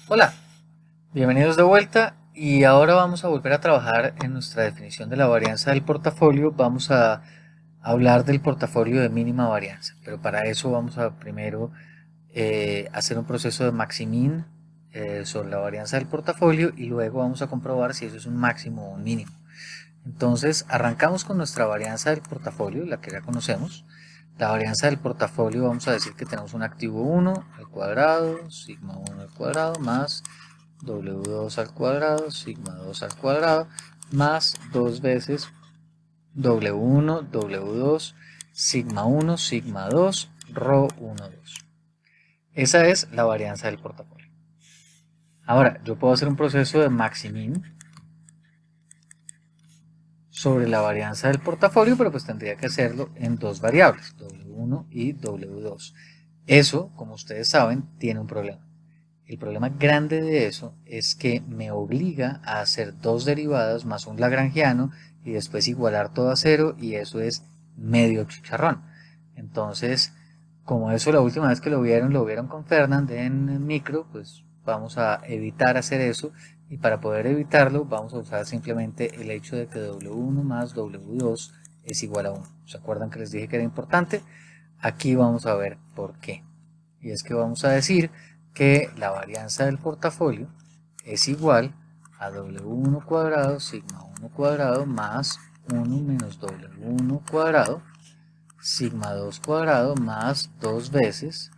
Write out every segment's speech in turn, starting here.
Hola, bienvenidos de vuelta y ahora vamos a volver a trabajar en nuestra definición de la varianza del portafolio. Vamos a hablar del portafolio de mínima varianza, pero para eso vamos a primero hacer un proceso de maximin sobre la varianza del portafolio y luego vamos a comprobar si eso es un máximo o un mínimo. Entonces arrancamos con nuestra varianza del portafolio, la que ya conocemos. La varianza del portafolio, vamos a decir que tenemos un activo 1 al cuadrado, sigma 1 al cuadrado, más W2 al cuadrado, sigma 2 al cuadrado, más dos veces W1, W2, sigma 1, sigma 2, rho 1, 2. Esa es la varianza del portafolio. Ahora, yo puedo hacer un proceso de maximin sobre la varianza del portafolio, pero pues tendría que hacerlo en dos variables, W1 y W2. Eso, como ustedes saben, tiene un problema. El problema grande de eso es que me obliga a hacer dos derivadas más un lagrangiano y después igualar todo a cero, y eso es medio chicharrón. Entonces, como eso la última vez que lo vieron con Fernand en micro, pues vamos a evitar hacer eso, y para poder evitarlo vamos a usar simplemente el hecho de que W1 más W2 es igual a 1. ¿Se acuerdan que les dije que era importante? Aquí vamos a ver por qué. Y es que vamos a decir que la varianza del portafolio es igual a W1 cuadrado sigma 1 cuadrado más 1 menos W1 cuadrado sigma 2 cuadrado más dos veces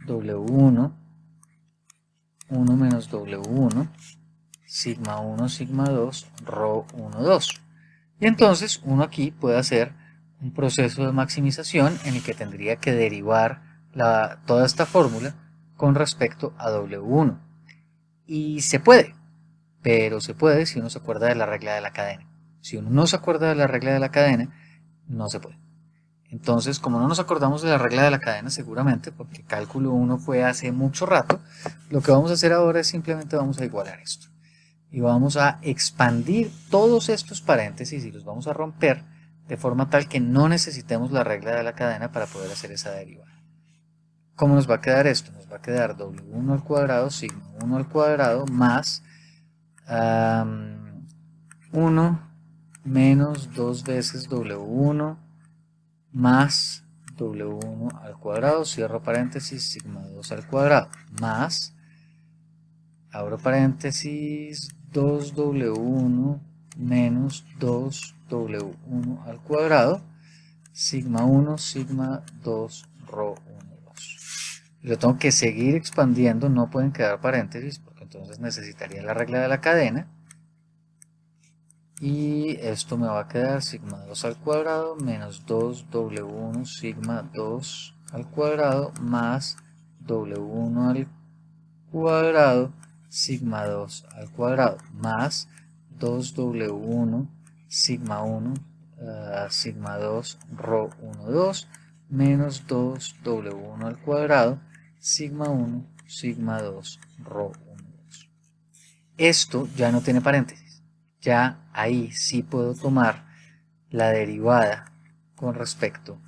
W1 1 menos W1 sigma 1 sigma 2 rho 1 2. Y entonces uno aquí puede hacer un proceso de maximización en el que tendría que derivar toda esta fórmula con respecto a W1. Y se puede, pero se puede si uno se acuerda de la regla de la cadena. Si uno no se acuerda de la regla de la cadena, no se puede. Entonces, como no nos acordamos de la regla de la cadena seguramente, porque cálculo 1 fue hace mucho rato, lo que vamos a hacer ahora es simplemente vamos a igualar esto. Y vamos a expandir todos estos paréntesis y los vamos a romper de forma tal que no necesitemos la regla de la cadena para poder hacer esa derivada. ¿Cómo nos va a quedar esto? Nos va a quedar W1 al cuadrado, sigma 1 al cuadrado, más 1 menos 2 veces W1 más W1 al cuadrado, cierro paréntesis, sigma 2 al cuadrado, más, abro paréntesis, 2W1 menos 2W1 al cuadrado, sigma 1, sigma 2, rho 1, 2. Y lo tengo que seguir expandiendo, no pueden quedar paréntesis, porque entonces necesitaría la regla de la cadena. Y esto me va a quedar sigma 2 al cuadrado menos 2W1 sigma 2 al cuadrado más W1 al cuadrado sigma 2 al cuadrado más 2W1 sigma 1 sigma 2 rho 1 2 menos 2W1 al cuadrado sigma 1 sigma 2 rho 1 2. Esto ya no tiene paréntesis. Ya ahí sí puedo tomar la derivada con respecto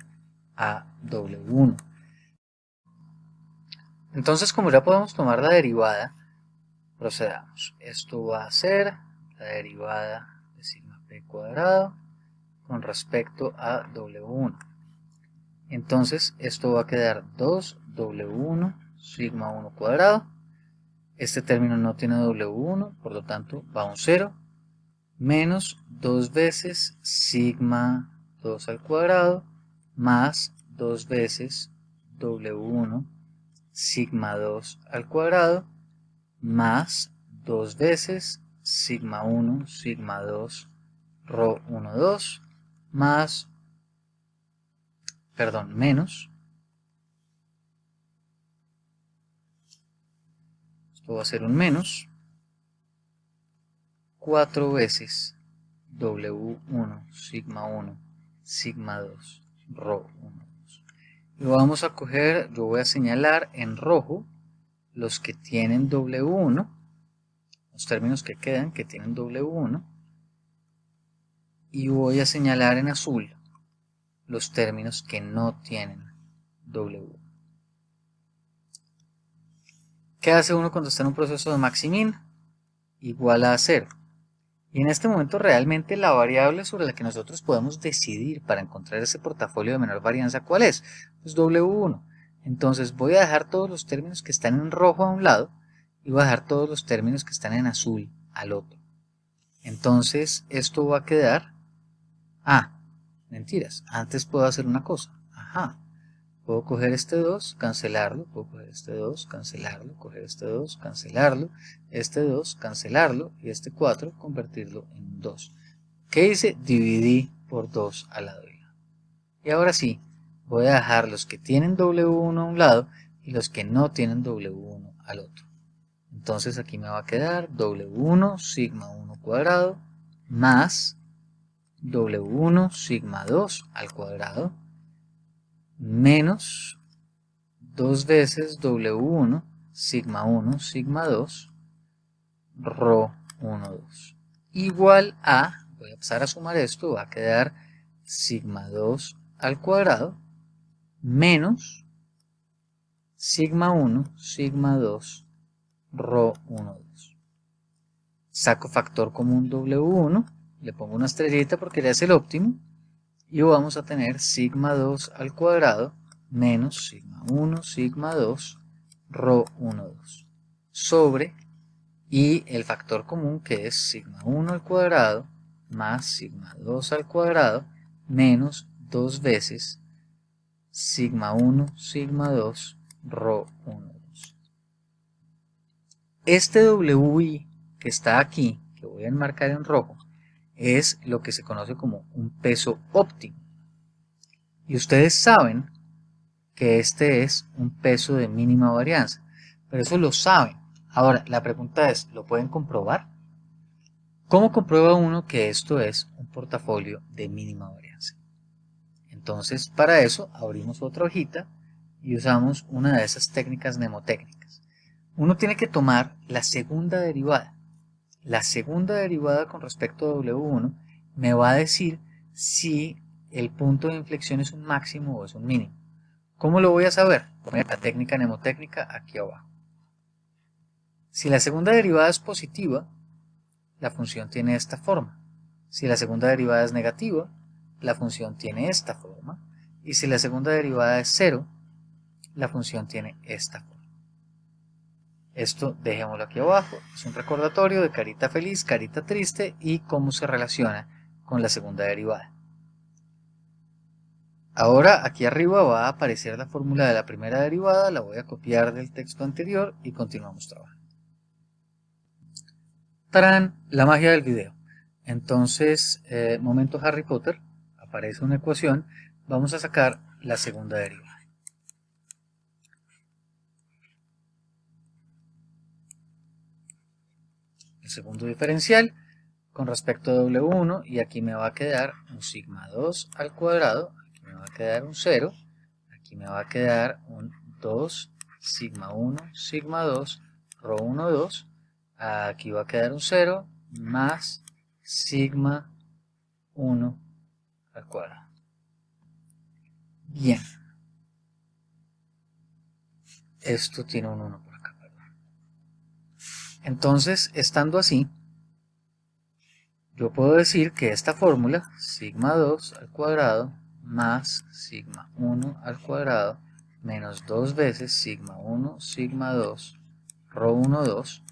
a W1. Entonces, como ya podemos tomar la derivada, procedamos. Esto va a ser la derivada de sigma p cuadrado con respecto a W1. Entonces, esto va a quedar 2W1 sigma 1 cuadrado. Este término no tiene W1, por lo tanto va a un 0. Menos 2 veces sigma 2 al cuadrado más 2 veces W1 sigma 2 al cuadrado más 2 veces sigma 1 sigma 2 rho 1 2 más, menos, esto va a ser un menos 4 veces W1 sigma 1 sigma 2 rho 1 2. Lo vamos a coger, yo voy a señalar en rojo los que tienen W1, los términos que quedan que tienen W1, y voy a señalar en azul los términos que no tienen W1. ¿Qué hace uno cuando está en un proceso de max-min? Igual a 0. Y en este momento realmente la variable sobre la que nosotros podemos decidir para encontrar ese portafolio de menor varianza, ¿cuál es? Pues W1. Entonces voy a dejar todos los términos que están en rojo a un lado y voy a dejar todos los términos que están en azul al otro. Entonces esto va a quedar... mentiras, antes puedo hacer una cosa. Puedo coger este 2, cancelarlo, puedo coger este 2, cancelarlo, coger este 2, cancelarlo, este 2, cancelarlo y este 4, convertirlo en un 2. ¿Qué hice? Dividí por 2 al lado y lado. Y ahora sí, voy a dejar los que tienen W1 a un lado y los que no tienen W1 al otro. Entonces aquí me va a quedar W1 sigma 1 cuadrado más W1 sigma 2 al cuadrado menos 2 veces W1 sigma 1 sigma 2 rho 1 2 igual a, voy a empezar a sumar esto, va a quedar sigma 2 al cuadrado menos sigma 1 sigma 2 rho 1 2. Saco factor común W1, le pongo una estrellita porque ya es el óptimo y vamos a tener sigma 2 al cuadrado menos sigma 1 sigma 2 rho 1 2 sobre, y el factor común que es sigma 1 al cuadrado más sigma 2 al cuadrado menos 2 veces sigma 1 sigma 2 rho 1 2. Este WI que está aquí, que voy a enmarcar en rojo, es lo que se conoce como un peso óptimo. Y ustedes saben que este es un peso de mínima varianza, pero eso lo saben. Ahora, la pregunta es, ¿lo pueden comprobar? ¿Cómo comprueba uno que esto es un portafolio de mínima varianza? Entonces, para eso abrimos otra hojita y usamos una de esas técnicas mnemotécnicas. Uno tiene que tomar la segunda derivada. La segunda derivada con respecto a W1 me va a decir si el punto de inflexión es un máximo o es un mínimo. ¿Cómo lo voy a saber? Poner la técnica mnemotécnica aquí abajo. Si la segunda derivada es positiva, la función tiene esta forma. Si la segunda derivada es negativa, la función tiene esta forma. Y si la segunda derivada es 0, la función tiene esta forma. Esto dejémoslo aquí abajo. Es un recordatorio de carita feliz, carita triste y cómo se relaciona con la segunda derivada. Ahora aquí arriba va a aparecer la fórmula de la primera derivada, la voy a copiar del texto anterior y continuamos trabajando. ¡Tarán! La magia del video. Entonces, momento Harry Potter, aparece una ecuación, vamos a sacar la segunda derivada. El segundo diferencial con respecto a W1 y aquí me va a quedar un sigma 2 al cuadrado, aquí me va a quedar un 0, aquí me va a quedar un 2 sigma 1 sigma 2 rho 1 2, aquí va a quedar un 0 más sigma 1 al cuadrado. Bien, esto tiene un 1 por acá, perdón. Entonces, estando así, yo puedo decir que esta fórmula, sigma 2 al cuadrado más sigma 1 al cuadrado menos 2 veces sigma 1 sigma 2 rho 1 2,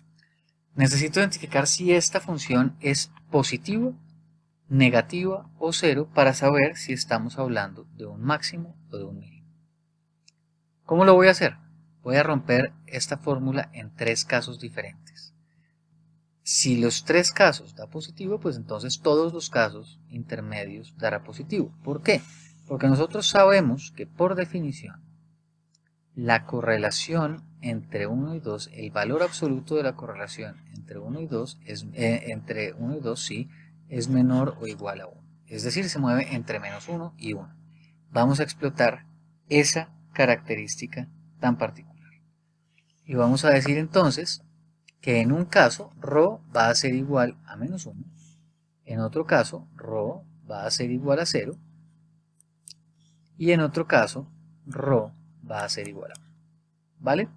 necesito identificar si esta función es positiva, negativa o 0 para saber si estamos hablando de un máximo o de un mínimo. ¿Cómo lo voy a hacer? Voy a romper esta fórmula en 3 casos diferentes. Si los 3 casos da positivo, pues entonces todos los casos intermedios dará positivo. ¿Por qué? Porque nosotros sabemos que por definición la correlación entre 1 y 2, el valor absoluto de la correlación entre 1 y 2 entre 1 y 2 sí, es menor o igual a 1. Es decir, se mueve entre menos 1 y 1. Vamos a explotar esa característica tan particular. Y vamos a decir entonces que en un caso rho va a ser igual a menos 1, en otro caso rho va a ser igual a 0 y en otro caso rho va a ser igual a 1. ¿Vale?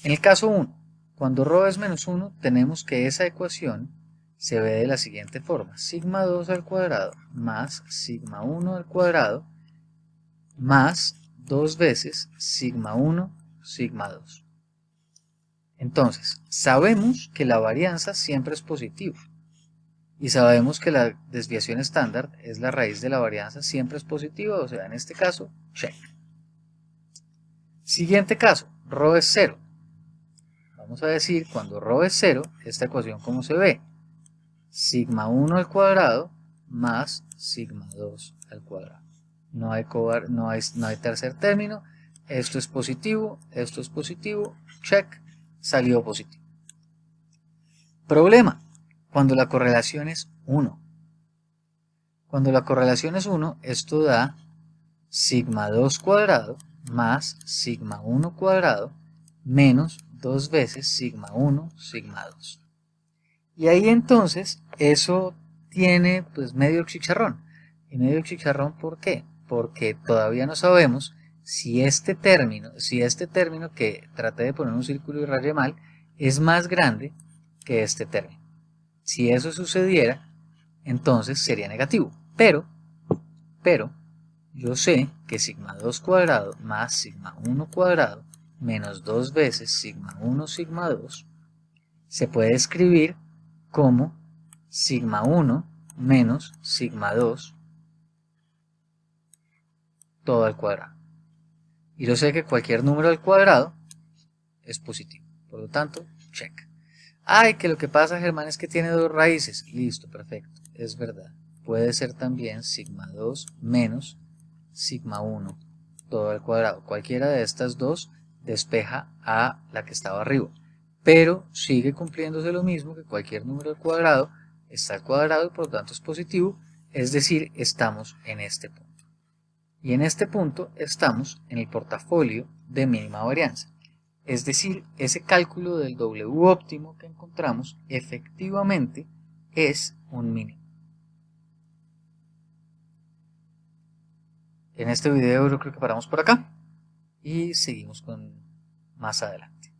En el caso 1, cuando ρ es menos 1, tenemos que esa ecuación se ve de la siguiente forma: sigma 2 al cuadrado más sigma 1 al cuadrado más 2 veces sigma 1, sigma 2. Entonces, sabemos que la varianza siempre es positiva. Y sabemos que la desviación estándar es la raíz de la varianza, siempre es positiva, o sea, en este caso, check. Siguiente caso, ρ es 0. Vamos a decir, cuando ρ es 0, esta ecuación ¿cómo se ve? Sigma 1 al cuadrado más sigma 2 al cuadrado. No hay tercer término, esto es positivo, check, salió positivo. Problema, cuando la correlación es 1. Cuando la correlación es 1, esto da sigma 2 cuadrado más sigma 1 cuadrado menos 2 veces sigma 1, sigma 2. Y ahí entonces eso tiene pues medio chicharrón. ¿Y medio chicharrón por qué? Porque todavía no sabemos si este término que traté de poner un círculo y rayé mal, es más grande que este término. Si eso sucediera, entonces sería negativo. Pero, yo sé que sigma 2 cuadrado más sigma 1 cuadrado menos 2 veces sigma 1, sigma 2 se puede escribir como sigma 1 menos sigma 2 todo al cuadrado. Y yo sé que cualquier número al cuadrado es positivo. Por lo tanto, check. Ay, que lo que pasa, Germán, es que tiene dos raíces. Listo, perfecto. Es verdad. Puede ser también sigma 2 menos sigma 1 todo al cuadrado. Cualquiera de estas dos despeja a la que estaba arriba. Pero sigue cumpliéndose lo mismo, que cualquier número al cuadrado está al cuadrado y por lo tanto es positivo. Es decir, estamos en este punto. Y en este punto estamos en el portafolio de mínima varianza. Es decir, ese cálculo del W óptimo que encontramos efectivamente es un mínimo. En este video yo creo que paramos por acá y seguimos con más adelante.